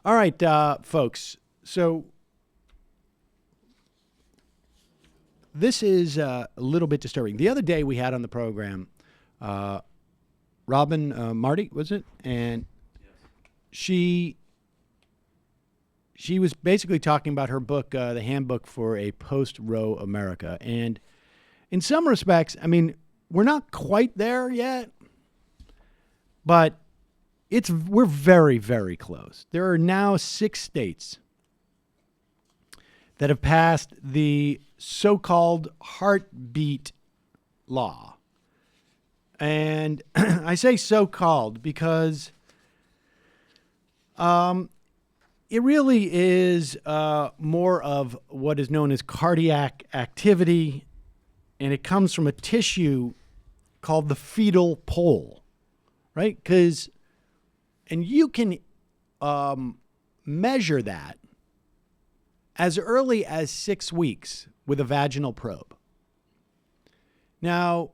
All right, folks. So this is a little bit disturbing. The other day we had on the program, Robin Marty, was it? And she was basically talking about her book, The Handbook for a Post-Roe America. And in some respects, I mean, we're not quite there yet, but we're very, very close. There are now 6 states that have passed the so-called heartbeat law. And I say so-called because it really is more of what is known as cardiac activity, and it comes from a tissue called the fetal pole, right? And you can measure that as early as 6 weeks with a vaginal probe. Now,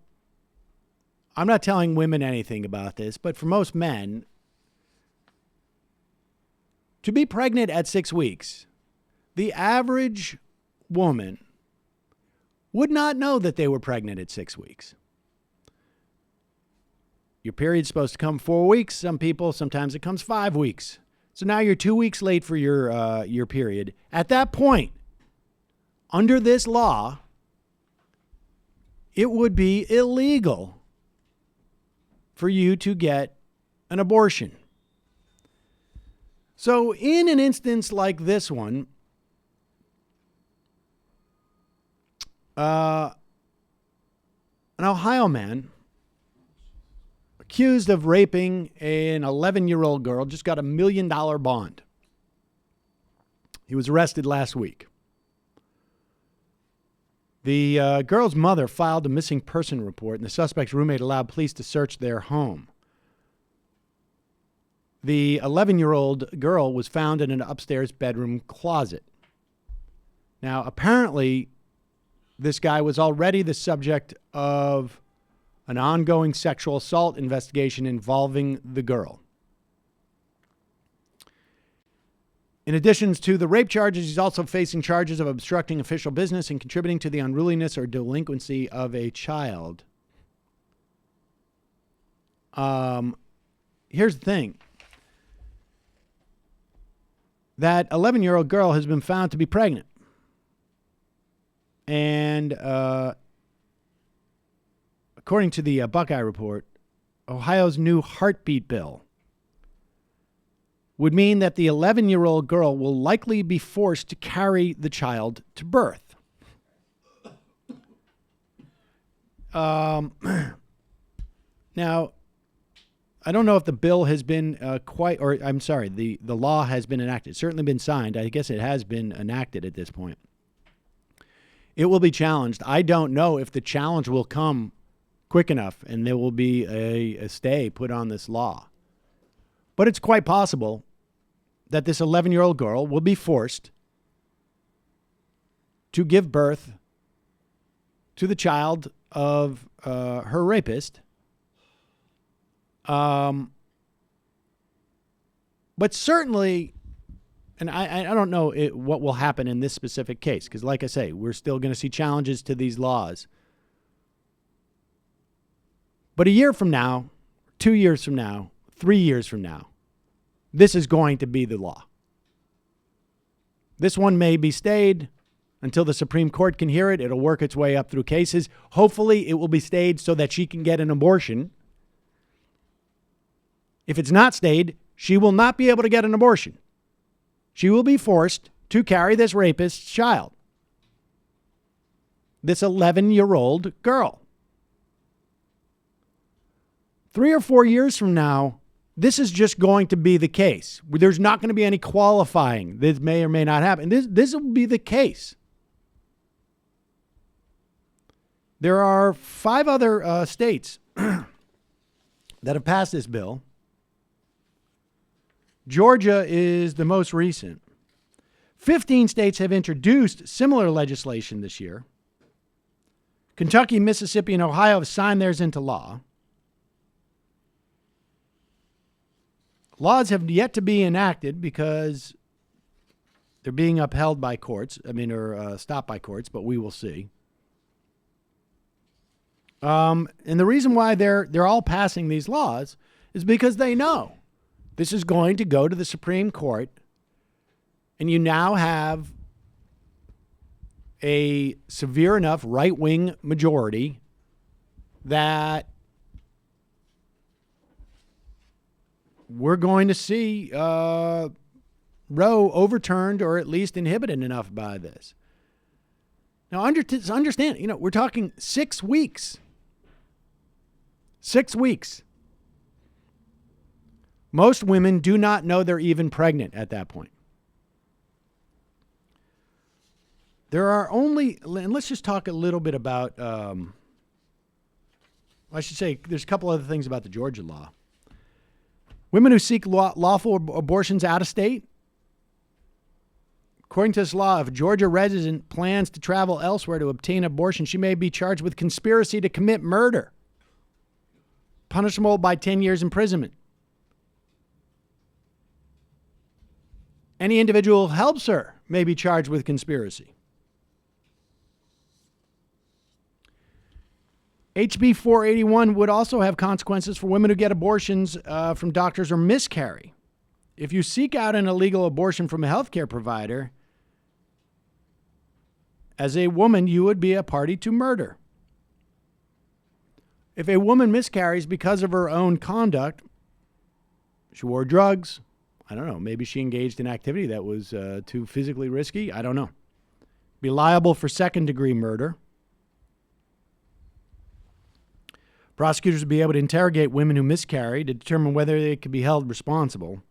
I'm not telling women anything about this, but for most men, to be pregnant at 6 weeks, the average woman would not know that they were pregnant at 6 weeks. Your period's supposed to come 4 weeks. Some people, sometimes it comes 5 weeks. So now you're 2 weeks late for your period. At that point, under this law, it would be illegal for you to get an abortion. So in an instance like this one, an Ohio man accused of raping an 11-year-old girl just got $1 million bond. He was arrested last week. The girl's mother filed a missing person report, and the suspect's roommate allowed police to search their home. The 11-year-old girl was found in an upstairs bedroom closet. Now, apparently, this guy was already the subject of an ongoing sexual assault investigation involving the girl. In addition to the rape charges, he's also facing charges of obstructing official business and contributing to the unruliness or delinquency of a child. Here's the thing. That 11-year-old girl has been found to be pregnant. And according to the Buckeye Report, Ohio's new heartbeat bill would mean that the 11-year-old girl will likely be forced to carry the child to birth. Now, I don't know if the bill has been the law has been enacted. It's certainly been signed. I guess it has been enacted at this point. It will be challenged. I don't know if the challenge will come quick enough and there will be a stay put on this law. But it's quite possible that this 11-year-old girl will be forced to give birth to the child of her rapist. But certainly, and I don't know what will happen in this specific case, because like I say, we're still going to see challenges to these laws. But a year from now, 2 years from now, 3 years from now, this is going to be the law. This one may be stayed until the Supreme Court can hear it. It'll work its way up through cases. Hopefully, it will be stayed so that she can get an abortion. If it's not stayed, she will not be able to get an abortion. She will be forced to carry this rapist's child. This 11-year-old girl. 3 or 4 years from now, this is just going to be the case. There's not going to be any qualifying. This may or may not happen. This will be the case. There are 5 other states that have passed this bill. Georgia is the most recent. 15 states have introduced similar legislation this year. Kentucky, Mississippi, and Ohio have signed theirs into law. laws have yet to be enacted because they're being upheld by courts. Or stopped by courts, but we will see. And the reason why they're all passing these laws is because they know this is going to go to the Supreme Court, and you now have a severe enough right-wing majority that we're going to see Roe overturned or at least inhibited enough by this. Now, understand, we're talking 6 weeks. 6 weeks. Most women do not know they're even pregnant at that point. There are only, and let's just talk a little bit about, I should say, there's a couple other things about the Georgia law. Women who seek lawful abortions out of state. According to this law, if a Georgia resident plans to travel elsewhere to obtain abortion, she may be charged with conspiracy to commit murder, punishable by 10 years imprisonment. Any individual who helps her may be charged with conspiracy. HB 481 would also have consequences for women who get abortions from doctors or miscarry. If you seek out an illegal abortion from a healthcare provider, as a woman, you would be a party to murder. If a woman miscarries because of her own conduct, she wore drugs, I don't know, maybe she engaged in activity that was too physically risky, I don't know. Be liable for second-degree murder. Prosecutors would be able to interrogate women who miscarry to determine whether they could be held responsible.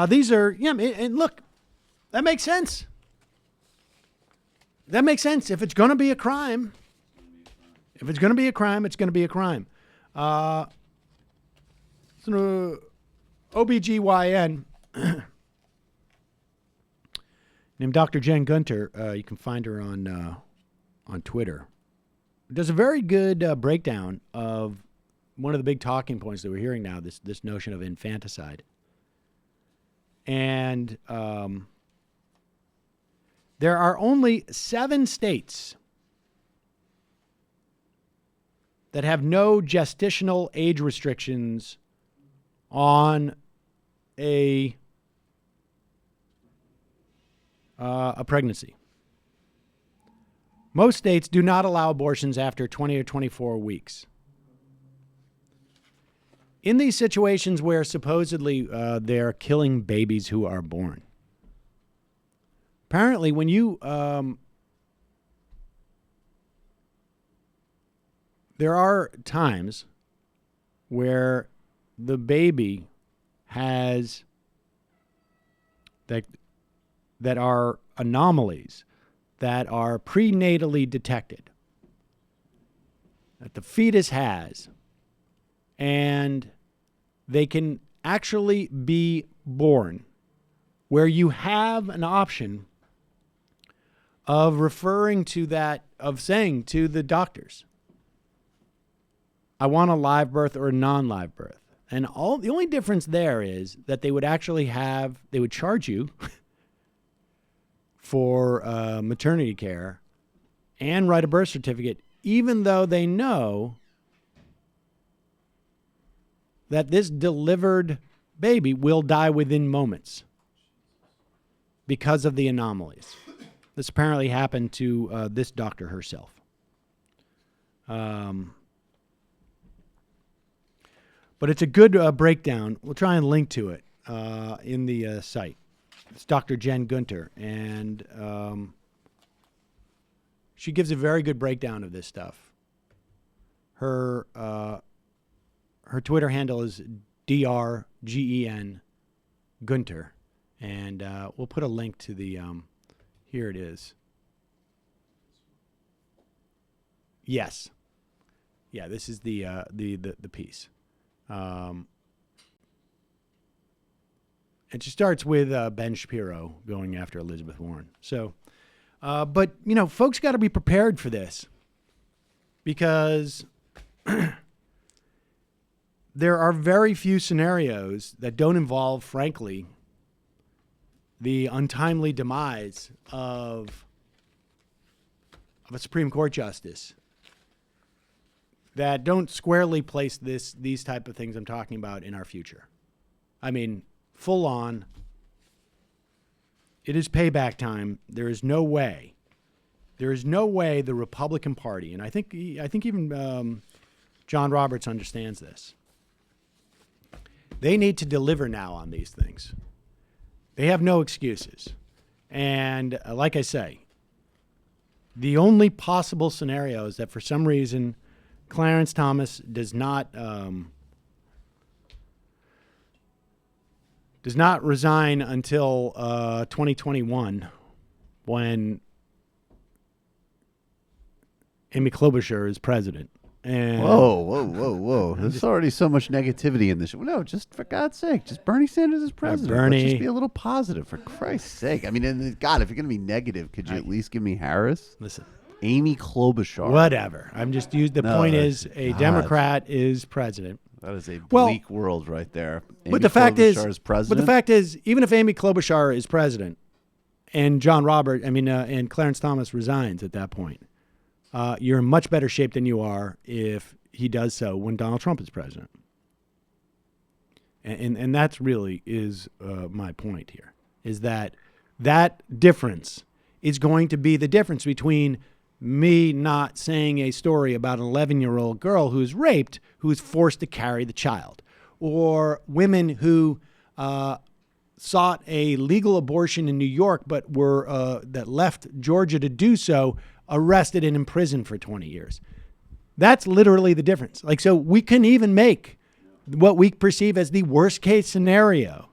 These are, and look, that makes sense. That makes sense. If it's going to be a crime, it's going to be a crime. So, OBGYN named Dr. Jen Gunter, you can find her on Twitter, does a very good breakdown of one of the big talking points that we're hearing now, this notion of infanticide. And there are only 7 states that have no gestational age restrictions on a pregnancy. Most states do not allow abortions after 20 or 24 weeks. In these situations where supposedly they're killing babies who are born, apparently when you, there are times where the baby has that are anomalies that are prenatally detected, that the fetus has, and they can actually be born, where you have an option of referring to that, of saying to the doctors, I want a live birth or a non-live birth. And the only difference there is that they would actually they would charge you for maternity care and write a birth certificate, even though they know that this delivered baby will die within moments because of the anomalies. This apparently happened to this doctor herself. But it's a good breakdown. We'll try and link to it in the site. It's Dr. Jen Gunter, and she gives a very good breakdown of this stuff. Her Twitter handle is DRGEN Gunter, and we'll put a link to the. Here it is. Yes, yeah, this is the piece. And she starts with Ben Shapiro going after Elizabeth Warren. So, but, folks got to be prepared for this because there are very few scenarios that don't involve, frankly, the untimely demise of a Supreme Court justice that don't squarely place these type of things I'm talking about in our future. I mean, full on, it is payback time. There is no way the Republican Party, and I think even John Roberts understands this. They need to deliver now on these things. They have no excuses. And like I say, the only possible scenario is that for some reason Clarence Thomas does not resign until 2021, when Amy Klobuchar is president. And Whoa. There's already so much negativity in this. No, just for God's sake, just Bernie Sanders is president. Bernie. Let's just be a little positive, for Christ's sake. I mean, and God, if you're going to be negative, could you at least give me Harris? Listen. Amy Klobuchar. Whatever. The point is a Democrat is president. That is a bleak world right there. Amy But the fact is, president? even if Amy Klobuchar is president and and Clarence Thomas resigns at that point, you're in much better shape than you are if he does so when Donald Trump is president. And that's really is my point here, is that difference is going to be the difference between me not saying a story about an 11-year-old girl who's raped, who's forced to carry the child, or women who sought a legal abortion in New York but were that left Georgia to do so, arrested and imprisoned for 20 years. That's literally the difference. So we can even make what we perceive as the worst case scenario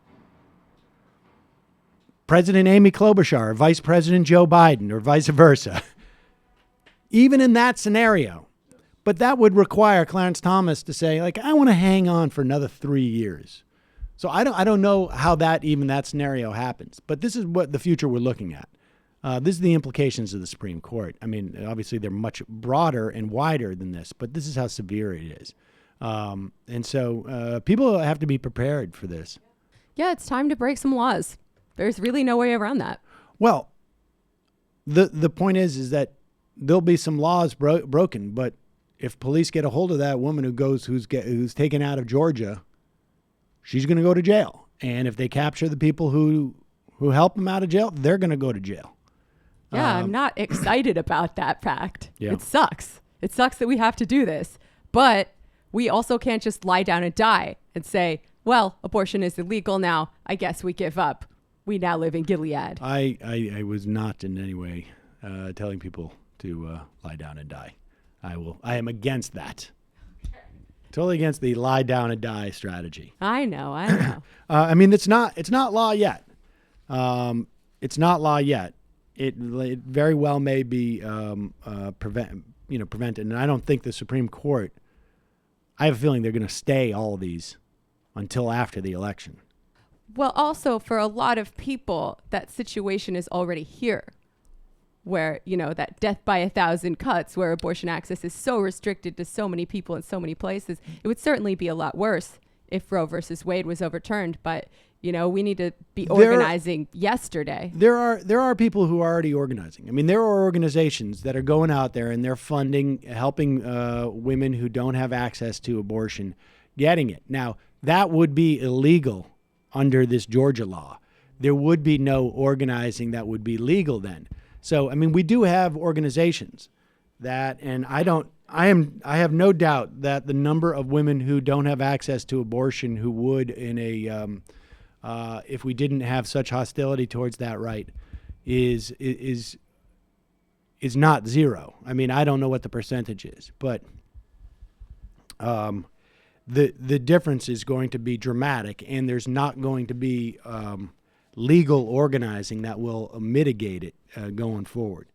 President Amy Klobuchar, Vice President Joe Biden, or vice versa. Even in that scenario. But that would require Clarence Thomas to say, I want to hang on for another 3 years. So I don't know how that scenario happens. But this is what the future we're looking at. This is the implications of the Supreme Court. I mean, obviously they're much broader and wider than this, but this is how severe it is. And so people have to be prepared for this. Yeah, it's time to break some laws. There's really no way around that. Well, the point is that there'll be some laws broken, but if police get a hold of that woman who's taken out of Georgia, she's going to go to jail. And if they capture the people who help them out of jail, they're going to go to jail. Yeah, I'm not excited about that fact. Yeah. It sucks. It sucks that we have to do this. But we also can't just lie down and die and say, well, abortion is illegal now. I guess we give up. We now live in Gilead. I was not in any way telling people to lie down and die. I am against that. Totally against the lie down and die strategy. I know. I mean, it's not law yet. It's not law yet. It very well may be prevented. And I don't think the Supreme Court, I have a feeling they're going to stay all of these until after the election. Well, also for a lot of people, that situation is already here, where, that death by 1,000 cuts, where abortion access is so restricted to so many people in so many places. It would certainly be a lot worse if Roe versus Wade was overturned. But, we need to be organizing yesterday. There are people who are already organizing. I mean, there are organizations that are going out there and they're helping women who don't have access to abortion getting it. Now, that would be illegal under this Georgia law. There would be no organizing that would be legal then. So, I mean, we do have organizations that, and I have no doubt that the number of women who don't have access to abortion who would if we didn't have such hostility towards that right is not zero. I mean, I don't know what the percentage is, but the difference is going to be dramatic, and there's not going to be legal organizing that will mitigate it going forward.